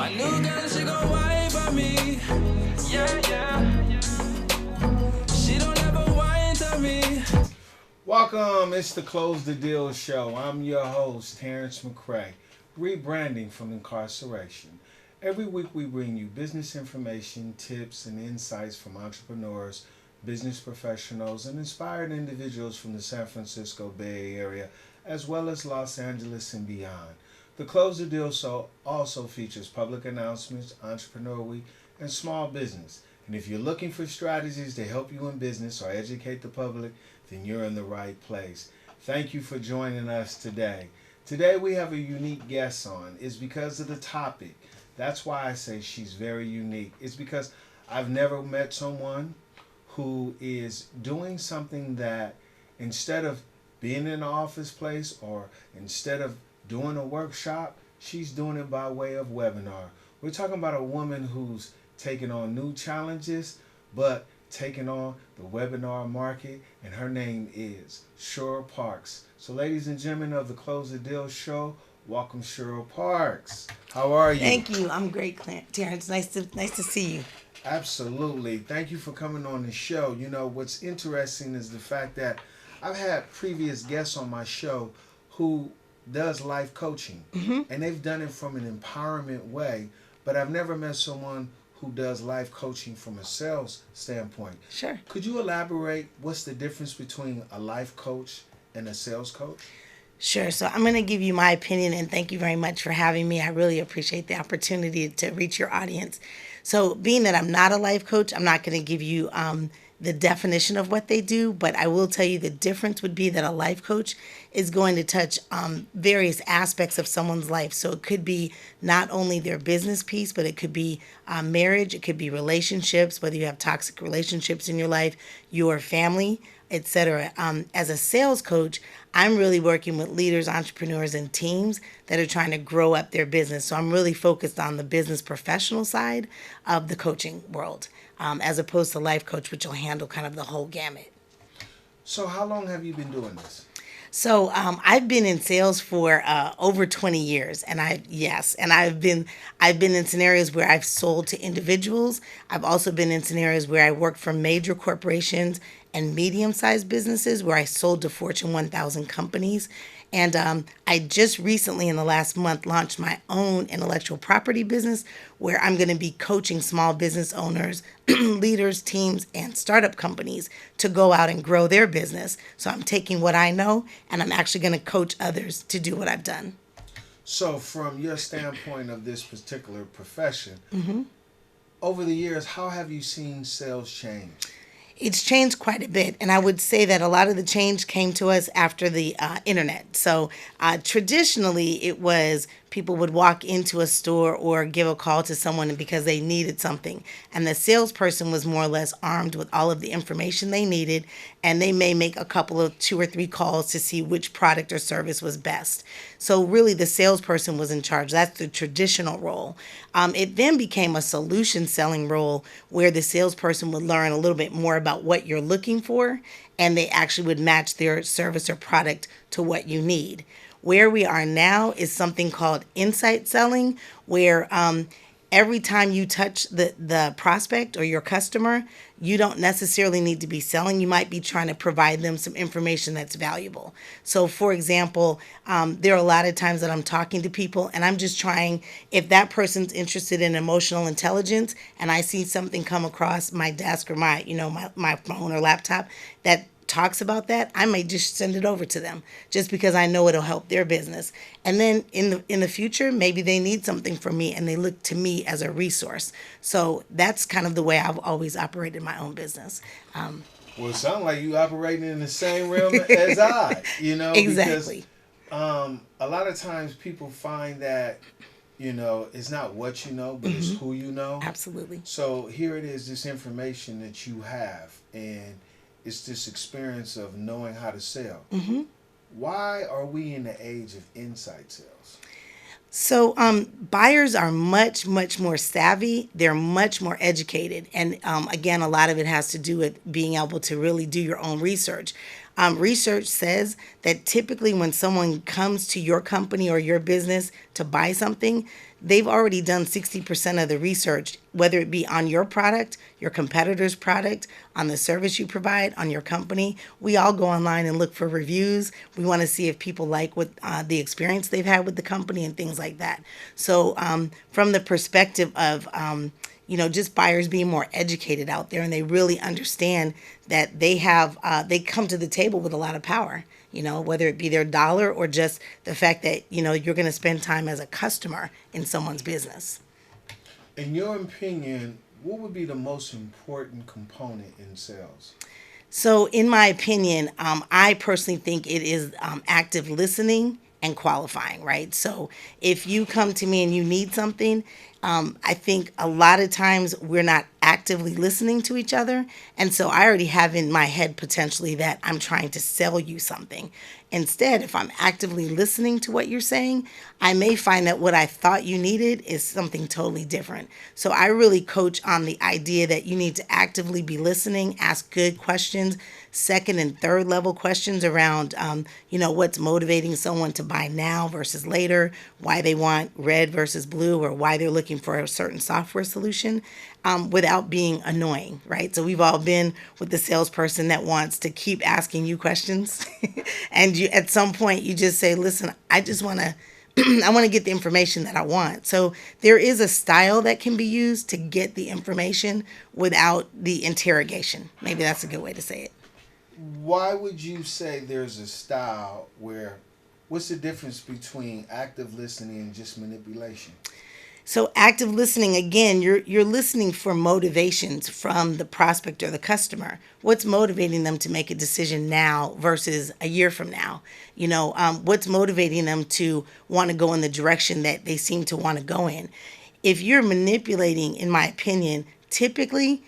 My new girl, she gon' whine for me. Yeah, yeah. She don't ever whine to me. Welcome, it's the Close the Deal Show. I'm your host, Terrence McRae, rebranding from incarceration. Every week we bring you business information, tips, and insights from entrepreneurs, business professionals, and inspired individuals from the San Francisco Bay Area, as well as Los Angeles and beyond. The Close the Deal Show also features public announcements, Entrepreneur Week, and small business. And if you're looking for strategies to help you in business or educate the public, then you're in the right place. Thank you for joining us today. Today we have a unique guest on. It's because of the topic. That's why I say she's very unique. It's because I've never met someone who is doing something that instead of being in an office place or instead of doing a workshop, she's doing it by way of webinar. We're talking about a woman who's taking on new challenges, but taking on the webinar market, and her name is Cheryl Parks. So ladies and gentlemen of the Close the Deal Show, welcome Cheryl Parks. How are you? Thank you. I'm great, Terrence. Nice to see you. Absolutely. Thank you for coming on the show. You know, what's interesting is the fact that I've had previous guests on my show who does life coaching, and they've done it from an empowerment way, but I've never met someone who does life coaching from a sales standpoint. Sure. Could you elaborate what's the difference between a life coach and a sales coach? Sure. So I'm going to give you my opinion, and thank you very much for having me. I really appreciate the opportunity to reach your audience. So being that I'm not a life coach, I'm not going to give you the definition of what they do, but I will tell you the difference would be that a life coach is going to touch various aspects of someone's life. So it could be not only their business piece, but it could be marriage, it could be relationships, whether you have toxic relationships in your life, your family, etc. As a sales coach, I'm really working with leaders, entrepreneurs, and teams that are trying to grow up their business. So I'm really focused on the business professional side of the coaching world, as opposed to life coach, which will handle kind of the whole gamut. So how long have you been doing this? So I've been in sales for over 20 years, and I've been in scenarios where I've sold to individuals. I've also been in scenarios where I worked for major corporations and medium-sized businesses where I sold to Fortune 1000 companies. And I just recently, in the last month, launched my own intellectual property business where I'm going to be coaching small business owners, leaders, teams, and startup companies to go out and grow their business. So I'm taking what I know, and I'm actually going to coach others to do what I've done. So from your standpoint of this particular profession, over the years, how have you seen sales change? It's changed quite a bit, and I would say that a lot of the change came to us after the internet. So traditionally, it was people would walk into a store or give a call to someone because they needed something, and the salesperson was more or less armed with all of the information they needed, and they may make a couple of 2 or 3 calls to see which product or service was best. So really, the salesperson was in charge. That's the traditional role. It then became a solution selling role where the salesperson would learn a little bit more about what you're looking for, and they actually would match their service or product to what you need. Where we are now is something called insight selling, where every time you touch the prospect or your customer, you don't necessarily need to be selling. You might be trying to provide them some information that's valuable. So, for example, there are a lot of times that I'm talking to people and I'm just trying, if that person's interested in emotional intelligence and I see something come across my desk or my phone or laptop that talks about that, I might just send it over to them just because I know it'll help their business. And then in the future, maybe they need something from me and they look to me as a resource. So that's kind of the way I've always operated my own business. Well, it sounds like you operating in the same realm as I, Exactly. Because a lot of times people find that, it's not what you know, but it's who you know. Absolutely. So here it is, this information that you have, and it's this experience of knowing how to sell. Why are we in the age of inside sales? So buyers are much, much more savvy. They're much more educated. And again, a lot of it has to do with being able to really do your own research. Research says that typically when someone comes to your company or your business to buy something, they've already done 60% of the research, whether it be on your product, your competitor's product, on the service you provide, on your company. We all go online and look for reviews. We want to see if people like what the experience they've had with the company and things like that. So from the perspective of just buyers being more educated out there, and they really understand that they come to the table with a lot of power, whether it be their dollar or just the fact that, you're going to spend time as a customer in someone's business. In your opinion, what would be the most important component in sales? So, in my opinion, I personally think it is active listening and qualifying, right? So, if you come to me and you need something, I think a lot of times we're not actively listening to each other. And so I already have in my head potentially that I'm trying to sell you something. Instead, if I'm actively listening to what you're saying, I may find that what I thought you needed is something totally different. So I really coach on the idea that you need to actively be listening, ask good questions, second and third level questions around, what's motivating someone to buy now versus later, why they want red versus blue, or why they're looking for a certain software solution, without being annoying, right? So we've all been with the salesperson that wants to keep asking you questions. And you, at some point, you just say, listen, I just want to I want to get the information that I want. So there is a style that can be used to get the information without the interrogation. Maybe that's a good way to say it. Why would you say there's a style where, what's the difference between active listening and just manipulation? So active listening, again, you're listening for motivations from the prospect or the customer. What's motivating them to make a decision now versus a year from now? What's motivating them to want to go in the direction that they seem to want to go in? If you're manipulating, in my opinion, typically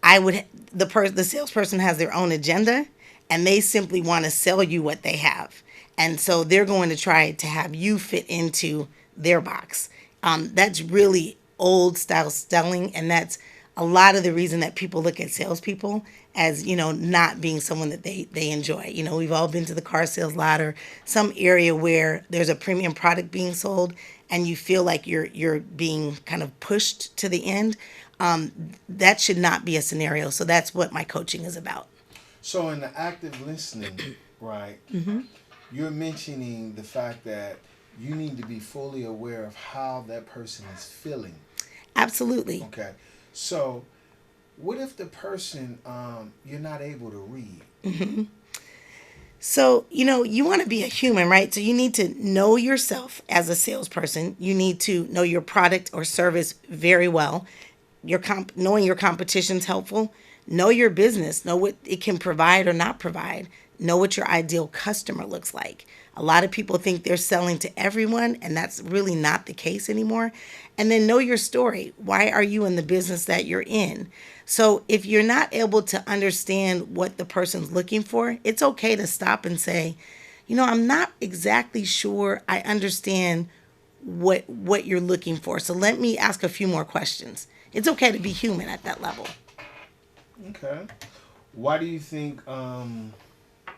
the salesperson has their own agenda, and they simply want to sell you what they have. And so they're going to try to have you fit into their box. That's really old style selling, and that's a lot of the reason that people look at salespeople as, not being someone that they enjoy. We've all been to the car sales lot or some area where there's a premium product being sold and you feel like you're being kind of pushed to the end. That should not be a scenario. So that's what my coaching is about. So in the active listening, right, you're mentioning the fact that you need to be fully aware of how that person is feeling. Absolutely. Okay. So what if the person you're not able to read? So, you want to be a human, right? So you need to know yourself as a salesperson. You need to know your product or service very well. Knowing your competition's helpful. Know your business. Know what it can provide or not provide. Know what your ideal customer looks like. A lot of people think they're selling to everyone, and that's really not the case anymore. And then know your story. Why are you in the business that you're in? So if you're not able to understand what the person's looking for, it's okay to stop and say, I'm not exactly sure I understand what you're looking for. So let me ask a few more questions. It's okay to be human at that level. Okay. Why do you think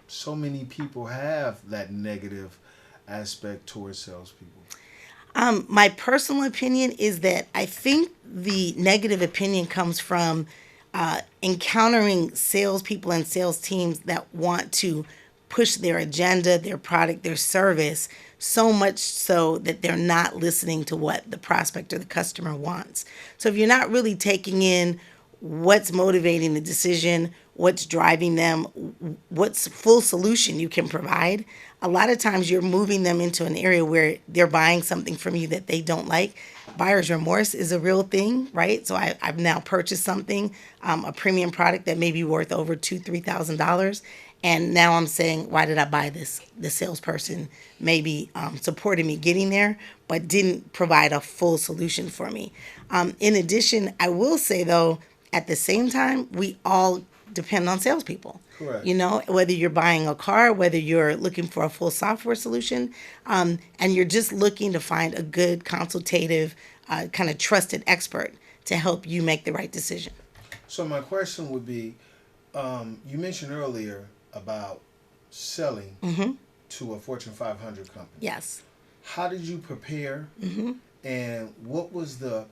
so many people have that negative aspect towards salespeople? My personal opinion is that I think the negative opinion comes from encountering salespeople and sales teams that want to push their agenda, their product, their service, so much so that they're not listening to what the prospect or the customer wants. So if you're not really taking in what's motivating the decision, what's driving them, what's full solution you can provide, a lot of times you're moving them into an area where they're buying something from you that they don't like. Buyer's remorse is a real thing, right? So I've now purchased something, a premium product that may be worth over $2,000-$3,000. And now I'm saying, why did I buy this? The salesperson maybe supported me getting there, but didn't provide a full solution for me. In addition, I will say, though, at the same time, we all depend on salespeople. Correct. Whether you're buying a car, whether you're looking for a full software solution, and you're just looking to find a good consultative, kind of trusted expert to help you make the right decision. So my question would be, you mentioned earlier about selling to a Fortune 500 company. Yes. How did you prepare? And what was the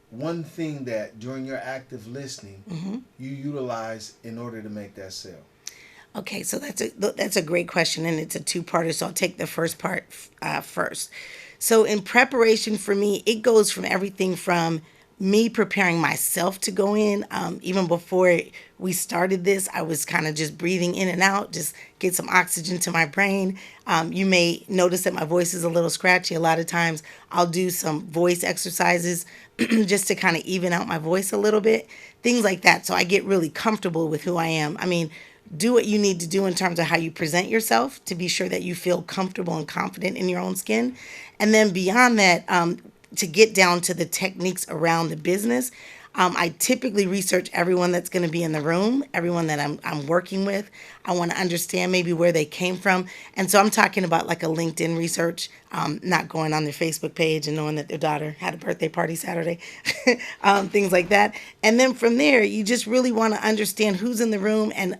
one thing that during your active listening you utilized in order to make that sale? Okay, so that's a great question, and it's a two-parter. So I'll take the first part first. So in preparation for me, it goes from everything from me preparing myself to go in. Even before we started this, I was kind of just breathing in and out, just get some oxygen to my brain. You may notice that my voice is a little scratchy. A lot of times I'll do some voice exercises just to kind of even out my voice a little bit, things like that. So I get really comfortable with who I am. I mean, do what you need to do in terms of how you present yourself to be sure that you feel comfortable and confident in your own skin. And then beyond that, to get down to the techniques around the business, I typically research everyone that's going to be in the room, everyone that I'm working with. I want to understand maybe where they came from. And so I'm talking about like a LinkedIn research, not going on their Facebook page and knowing that their daughter had a birthday party Saturday, things like that. And then from there, you just really want to understand who's in the room and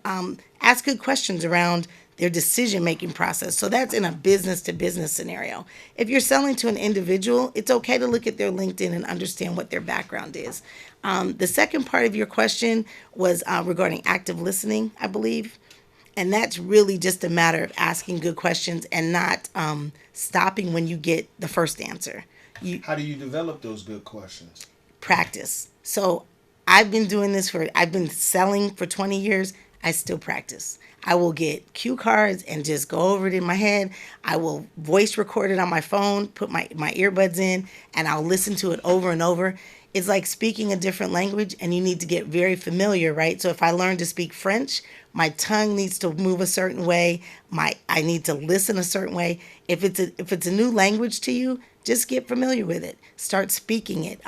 ask good questions around their decision-making process. So that's in a business-to-business scenario. If you're selling to an individual, it's okay to look at their LinkedIn and understand what their background is. The second part of your question was regarding active listening, I believe. And that's really just a matter of asking good questions and not stopping when you get the first answer. How do you develop those good questions? Practice. So I've been selling for 20 years. I still practice. I will get cue cards and just go over it in my head. I will voice record it on my phone, put my earbuds in, and I'll listen to it over and over. It's like speaking a different language, and you need to get very familiar, right? So if I learn to speak French, my tongue needs to move a certain way. I need to listen a certain way. If it's a new language to you, just get familiar with it. Start speaking it.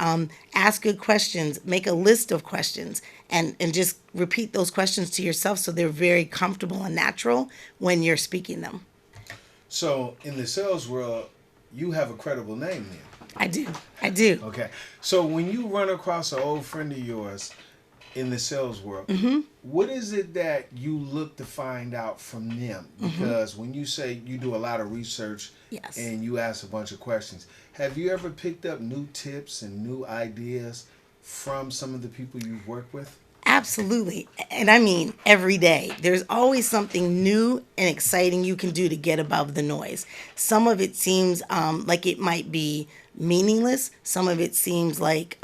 Ask good questions. Make a list of questions and just repeat those questions to yourself so they're very comfortable and natural when you're speaking them. So in the sales world, you have a credible name then. I do. Okay. So when you run across an old friend of yours in the sales world, what is it that you look to find out from them? Because when you say you do a lot of research and you ask a bunch of questions, have you ever picked up new tips and new ideas from some of the people you've worked with? Absolutely. And I mean, every day. There's always something new and exciting you can do to get above the noise. Some of it seems like it might be meaningless. Some of it seems like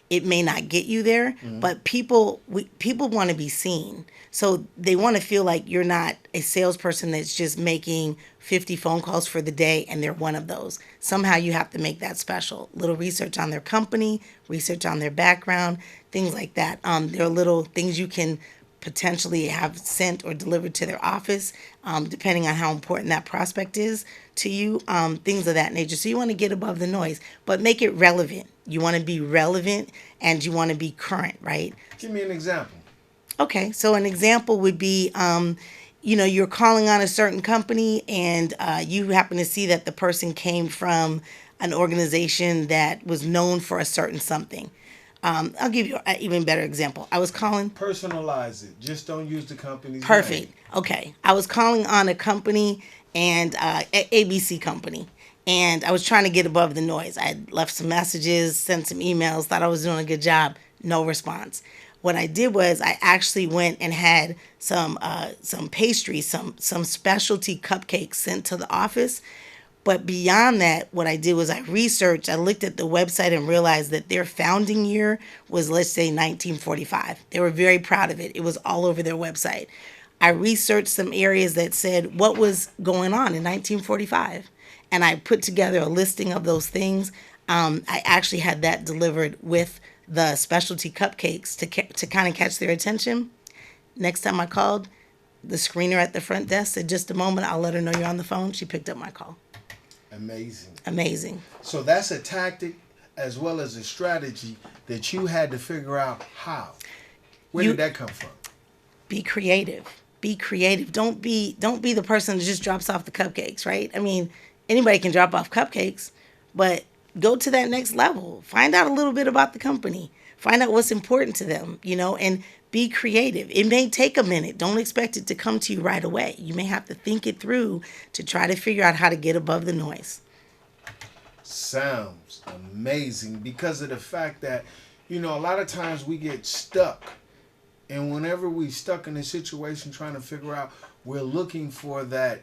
it may not get you there. But people want to be seen. So they want to feel like you're not a salesperson that's just making 50 phone calls for the day and they're one of those. Somehow you have to make that special. Little research on their company, research on their background, things like that. There are little things you can potentially have sent or delivered to their office, depending on how important that prospect is to you, things of that nature. So you want to get above the noise, but make it relevant. You want to be relevant and you want to be current, right? Give me an example. Okay, so an example would be, you're calling on a certain company and you happen to see that the person came from an organization that was known for a certain something. I'll give you an even better example. I was calling. Personalize it. Just don't use the company's Perfect. name. Okay. I was calling on a company and ABC company. And I was trying to get above the noise. I had left some messages, sent some emails, thought I was doing a good job. No response. What I did was I actually went and had some pastries, some specialty cupcakes sent to the office. But beyond that, what I did was I researched, I looked at the website and realized that their founding year was, let's say, 1945. They were very proud of it. It was all over their website. I researched some areas that said what was going on in 1945. And I put together a listing of those things. I actually had that delivered with the specialty cupcakes to kind of catch their attention. Next time I called, the screener at the front desk said, just a moment, I'll let her know you're on the phone. She picked up my call. Amazing. So that's a tactic as well as a strategy that you had to figure out how. Where did that come from? Be creative. Don't be the person that just drops off the cupcakes, right? I mean, anybody can drop off cupcakes, but go to that next level. Find out a little bit about the company. Find out what's important to them, and be creative. It may take a minute. Don't expect it to come to you right away. You may have to think it through to try to figure out how to get above the noise. Sounds amazing because of the fact that, a lot of times we get stuck. And whenever we stuck in a situation trying to figure out, we're looking for that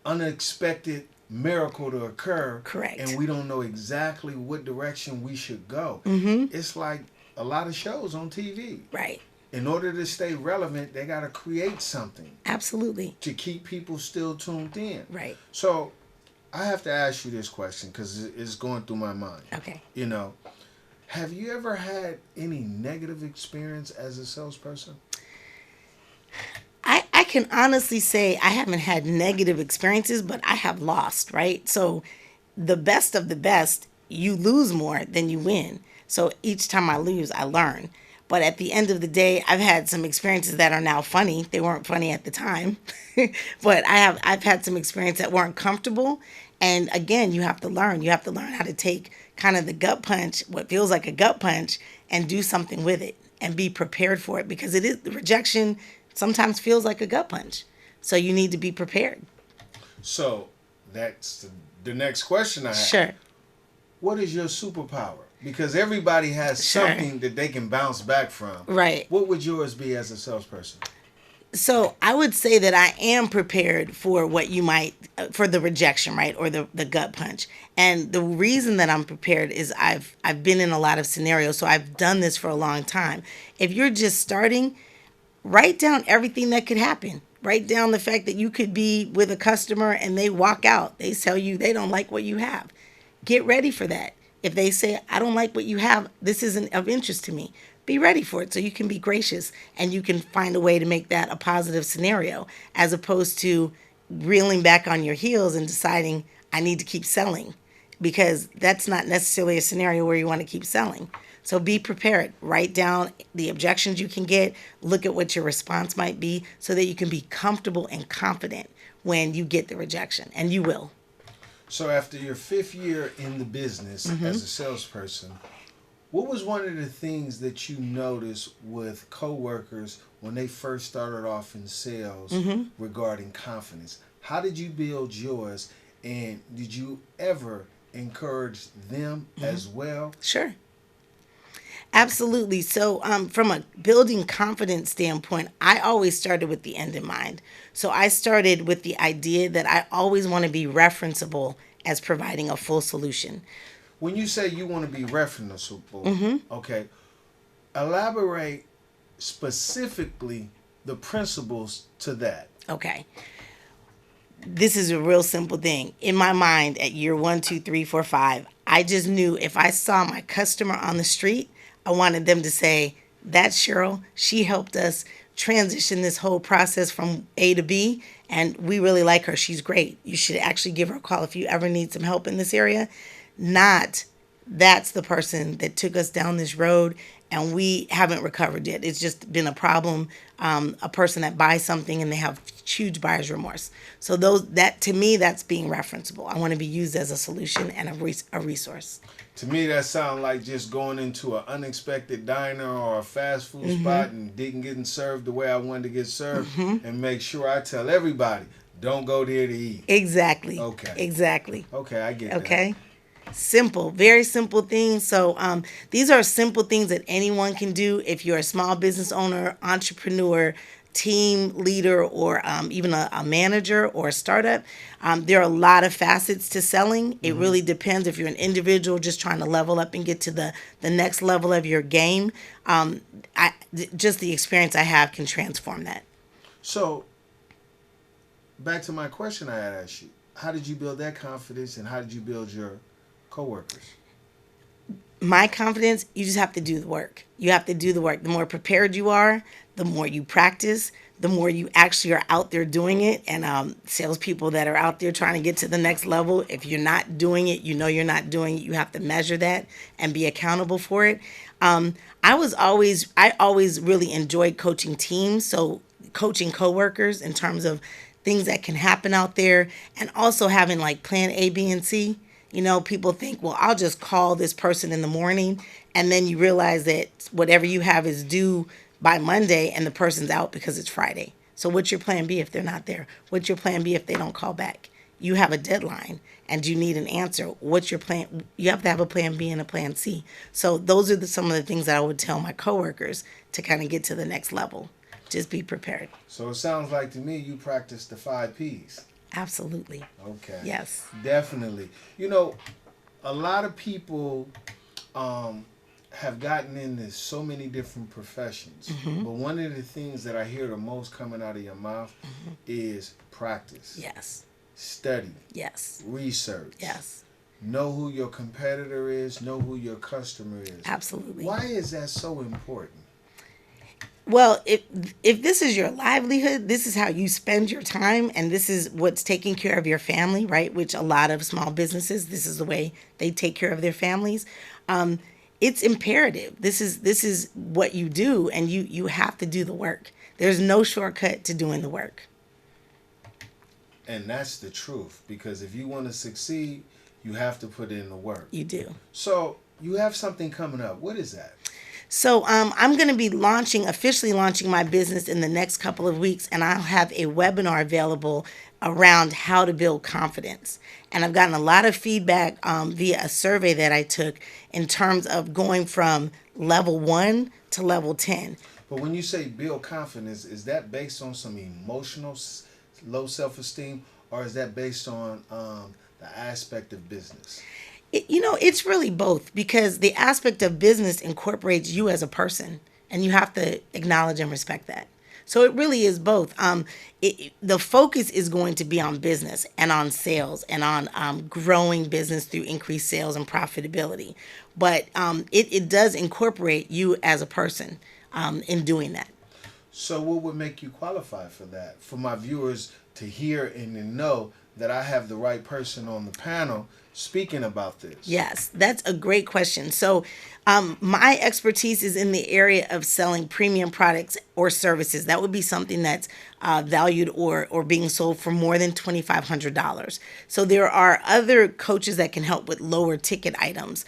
unexpected miracle to occur. Correct. And we don't know exactly what direction we should go. It's like a lot of shows on TV. Right. In order to stay relevant, they got to create something. Absolutely. To keep people still tuned in. Right. So I have to ask you this question because it's going through my mind. Okay. Have you ever had any negative experience as a salesperson? I can honestly say I haven't had negative experiences, but I have lost, right? So the best of the best, you lose more than you win. So each time I lose, I learn. But at the end of the day, I've had some experiences that are now funny. They weren't funny at the time, but I've had some experiences that weren't comfortable. And again, you have to learn. You have to learn how to take kind of the gut punch, what feels like a gut punch, and do something with it and be prepared for it, because it is, the rejection sometimes feels like a gut punch. So you need to be prepared. So that's the next question I have. Sure. What is your superpower? Because everybody has something that they can bounce back from. Right. What would yours be as a salesperson? So I would say that I am prepared for what you might, for the rejection, right? Or the gut punch. And the reason that I'm prepared is I've been in a lot of scenarios. So I've done this for a long time. If you're just starting, write down everything that could happen. Write down the fact that you could be with a customer and they walk out. They tell you they don't like what you have. Get ready for that. If they say, I don't like what you have, this isn't of interest to me, be ready for it so you can be gracious and you can find a way to make that a positive scenario, as opposed to reeling back on your heels and deciding I need to keep selling, because that's not necessarily a scenario where you want to keep selling. So be prepared. Write down the objections you can get. Look at what your response might be so that you can be comfortable and confident when you get the rejection, and you will. So after your 5th year in the business as a salesperson, what was one of the things that you noticed with coworkers when they first started off in sales regarding confidence? How did you build yours, and did you ever encourage them as well? Sure. Absolutely. So from a building confidence standpoint, I always started with the end in mind. So I started with the idea that I always want to be referenceable as providing a full solution. When you say you want to be referenceable, okay, elaborate specifically the principles to that. Okay. This is a real simple thing. In my mind, at year 1, 2, 3, 4, 5, I just knew if I saw my customer on the street, I wanted them to say, that's Cheryl. She helped us transition this whole process from A to B, and we really like her. She's great. You should actually give her a call if you ever need some help in this area. Not, that's the person that took us down this road and we haven't recovered yet. It's just been a problem. A person that buys something and they have huge buyer's remorse. So that to me, that's being referenceable. I want to be used as a solution and a resource. To me, that sounds like just going into an unexpected diner or a fast food spot and didn't get served the way I wanted to get served, and make sure I tell everybody, don't go there to eat. Exactly. Okay. Exactly. Okay, I get that. Okay. Simple, very simple things. So these are simple things that anyone can do. If you're a small business owner, entrepreneur, team leader, or even a manager or a startup, there are a lot of facets to selling. It really depends. If you're an individual just trying to level up and get to the next level of your game, just the experience I have can transform that. So, back to my question I had asked you. How did you build that confidence, and how did you build your coworkers? My confidence, you just have to do the work. You have to do the work. The more prepared you are, the more you practice, the more you actually are out there doing it. And salespeople that are out there trying to get to the next level, if you're not doing it, you know you're not doing it. You have to measure that and be accountable for it. I always really enjoyed coaching teams. So coaching coworkers in terms of things that can happen out there, and also having like plan A, B, and C. People think, well, I'll just call this person in the morning, and then you realize that whatever you have is due by Monday and the person's out because it's Friday. So what's your plan B if they're not there? What's your plan B if they don't call back? You have a deadline and you need an answer. What's your plan? You have to have a plan B and a plan C. So those are some of the things that I would tell my coworkers to kind of get to the next level. Just be prepared. So it sounds like to me you practice the 5 Ps. Absolutely. Okay. Yes. Definitely. A lot of people have gotten into so many different professions. Mm-hmm. But one of the things that I hear the most coming out of your mouth is practice. Yes. Study. Yes. Research. Yes. Know who your competitor is. Know who your customer is. Absolutely. Why is that so important? Well, if this is your livelihood, this is how you spend your time, and this is what's taking care of your family, right? Which a lot of small businesses, this is the way they take care of their families. It's imperative. This is what you do, and you have to do the work. There's no shortcut to doing the work. And that's the truth, because if you want to succeed, you have to put in the work. You do. So you have something coming up. What is that? So I'm going to be officially launching my business in the next couple of weeks, and I'll have a webinar available around how to build confidence. And I've gotten a lot of feedback via a survey that I took in terms of going from level 1 to level 10. But when you say build confidence, is that based on some emotional low self-esteem, or is that based on the aspect of business? It's really both, because the aspect of business incorporates you as a person, and you have to acknowledge and respect that. So it really is both. The focus is going to be on business and on sales and on growing business through increased sales and profitability. But it does incorporate you as a person in doing that. So what would make you qualify for that? For my viewers to hear and to know that I have the right person on the panel speaking about this. Yes, that's a great question. So my expertise is in the area of selling premium products or services. That would be something that's valued or being sold for more than $2,500. So there are other coaches that can help with lower ticket items.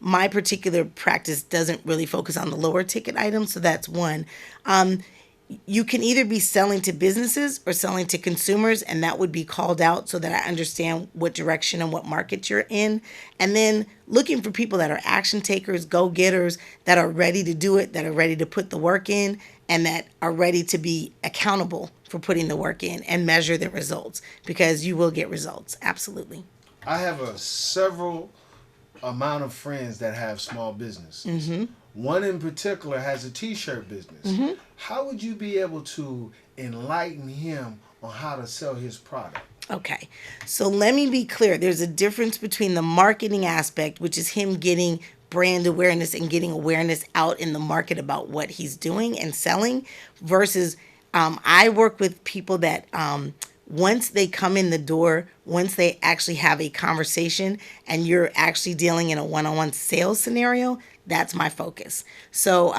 My particular practice doesn't really focus on the lower ticket items, so that's one. You can either be selling to businesses or selling to consumers, and that would be called out so that I understand what direction and what market you're in. And then looking for people that are action takers, go-getters, that are ready to do it, that are ready to put the work in, and that are ready to be accountable for putting the work in and measure the results, because you will get results. Absolutely. I have several amount of friends that have small businesses. Mm-hmm. One in particular has a t-shirt business. Mm-hmm. How would you be able to enlighten him on how to sell his product? Okay, so let me be clear. There's a difference between the marketing aspect, which is him getting brand awareness and getting awareness out in the market about what he's doing and selling, versus I work with people that once they come in the door, once they actually have a conversation and you're actually dealing in a one-on-one sales scenario, that's my focus. So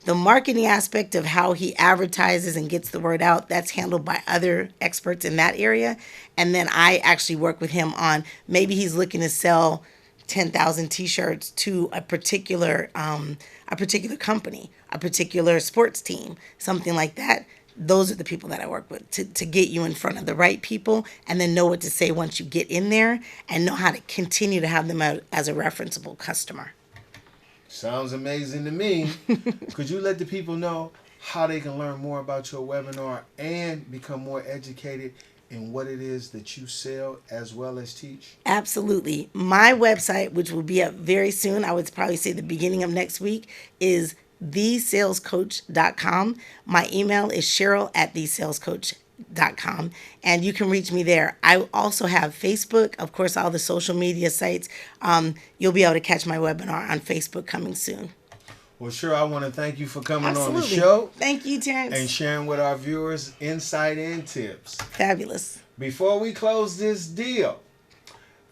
the marketing aspect of how he advertises and gets the word out, that's handled by other experts in that area. And then I actually work with him on, maybe he's looking to sell 10,000 t-shirts to a particular company, a particular sports team, something like that. Those are the people that I work with to get you in front of the right people, and then know what to say once you get in there, and know how to continue to have them as a referenceable customer. Sounds amazing to me. Could you let the people know how they can learn more about your webinar and become more educated in what it is that you sell as well as teach? Absolutely. My website, which will be up very soon, I would probably say the beginning of next week, is thesalescoach.com. My email is cheryl@thesalescoach.com, and you can reach me there. I also have Facebook, of course, all the social media sites. You'll be able to catch my webinar on Facebook coming soon. Well, Cheryl, I want to thank you for coming Absolutely. on the show. Thank you, Terrence. And sharing with our viewers insight and tips. Fabulous. Before we close this deal,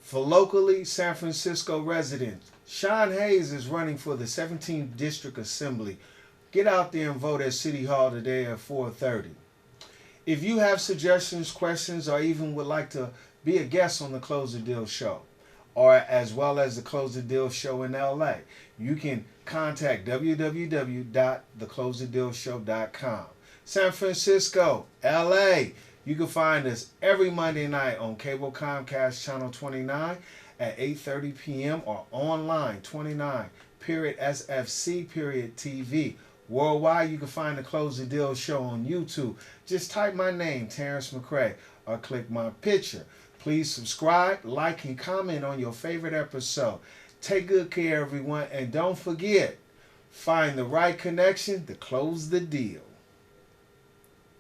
for locally San Francisco residents, Sean Hayes is running for the 17th District Assembly. Get out there and vote at City Hall today at 4:30. If you have suggestions, questions, or even would like to be a guest on the Close the Deal show, or as well as the Close the Deal Show in LA. You can contact www.theclosethedealshow.com. San Francisco, LA, you can find us every Monday night on cable Comcast Channel 29 at 8:30 p.m. or online 29.sfc.tv. Worldwide, you can find the Close the Deal Show on YouTube. Just type my name, Terrence McRae, or click my picture. Please subscribe, like, and comment on your favorite episode. Take good care, everyone, and don't forget, find the right connection to close the deal.